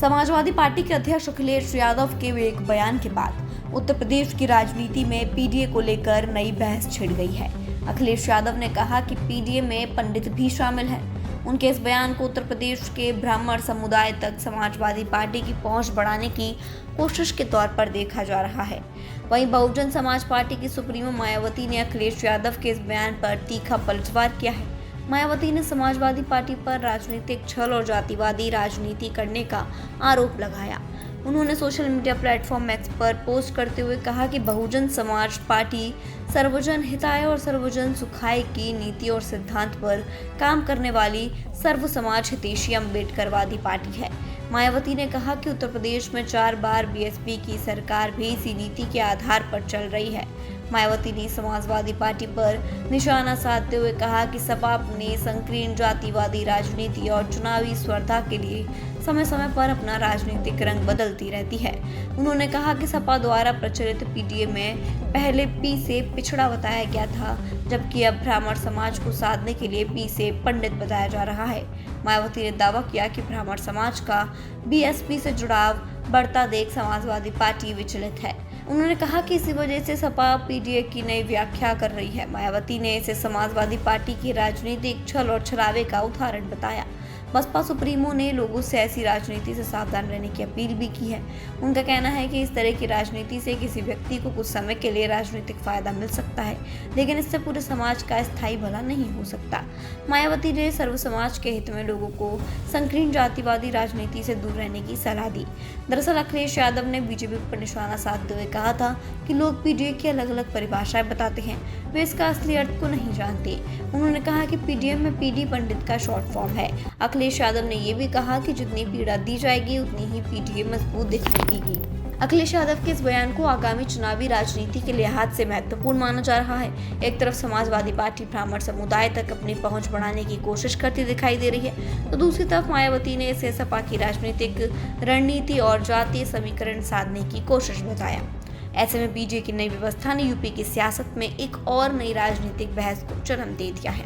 Samajwadi party के अध्यक्ष अखिलेश यादव के एक बयान के बाद उत्तर प्रदेश की राजनीति में पीडीए को लेकर नई बहस छिड़ गई है। अखिलेश यादव ने कहा कि पीडीए में पंडित भी शामिल हैं। उनके इस बयान को उत्तर प्रदेश के ब्राह्मण समुदाय तक समाजवादी पार्टी की पहुंच बढ़ाने की कोशिश के तौर पर देखा जा रहा है। वहीं बहुजन समाज पार्टी की सुप्रीमो मायावती ने अखिलेश यादव के इस बयान पर तीखा पलटवार किया है। मायावती ने समाजवादी पार्टी पर राजनीतिक छल और जातिवादी राजनीति करने का आरोप लगाया। उन्होंने सोशल मीडिया प्लेटफॉर्म एक्स पर पोस्ट करते हुए कहा कि बहुजन समाज पार्टी सर्वजन हिताय और सर्वजन सुखाय की नीति और सिद्धांत पर काम करने वाली सर्व समाज हितैषी अम्बेडकरवादी पार्टी है। मायावती ने कहा कि उत्तर प्रदेश में 4 बार बीएसपी की सरकार भी इसी नीति के आधार पर चल रही है। मायावती ने समाजवादी पार्टी पर निशाना साधते हुए कहा कि सपा अपने संकीर्ण जातिवादी राजनीति और चुनावी स्पर्धा के लिए समय समय पर अपना राजनीतिक रंग बदलती रहती है। उन्होंने कहा कि सपा द्वारा प्रचलित पीडीए में पहले पी से पिछड़ा बताया गया था, जबकि अब ब्राह्मण समाज को साधने के लिए पी से पंडित बताया जा रहा है। मायावती ने दावा किया कि ब्राह्मण समाज का बीएसपी से जुड़ाव बढ़ता देख समाजवादी पार्टी विचलित है। उन्होंने कहा कि इसी वजह से सपा पीडीए की नई व्याख्या कर रही है। मायावती ने इसे समाजवादी पार्टी की राजनीतिक छल और छलावे का उदाहरण बताया। बसपा सुप्रीमो ने लोगों से ऐसी राजनीति से सावधान रहने की अपील भी की है। उनका कहना है कि इस तरह की राजनीति से किसी व्यक्ति को कुछ समय के लिए राजनीतिक फायदा मिल सकता है, लेकिन इससे पूरे समाज का स्थायी भला नहीं हो सकता। मायावती ने सर्व समाज के हित में लोगों को संकीर्ण जातिवादी राजनीति से दूर रहने की सलाह दी। दरअसल अखिलेश यादव ने बीजेपी पर निशाना साधते हुए कहा था कि लोग पीडीए की अलग अलग परिभाषाएं बताते हैं, वे इसका असली अर्थ को नहीं जानते। उन्होंने कहा कि पीडीए में पीडी पंडित का शॉर्ट फॉर्म है। अखिलेश यादव ने यह भी कहा कि जितनी पीड़ा दी जाएगी उतनी ही पीडीए मजबूत दिखाई देगी। अखिलेश यादव के इस बयान को आगामी चुनावी राजनीति के लिहाज से महत्वपूर्ण माना जा रहा है। एक तरफ समाजवादी पार्टी ब्राह्मण समुदाय तक अपनी पहुंच बढ़ाने की कोशिश करती दिखाई दे रही है, तो दूसरी तरफ मायावती ने इसे सपा की राजनीतिक रणनीति और जातीय समीकरण साधने की कोशिश बताया। ऐसे में पीडीए की नई व्यवस्था ने यूपी की सियासत में एक और नई राजनीतिक बहस को जन्म दे दिया है।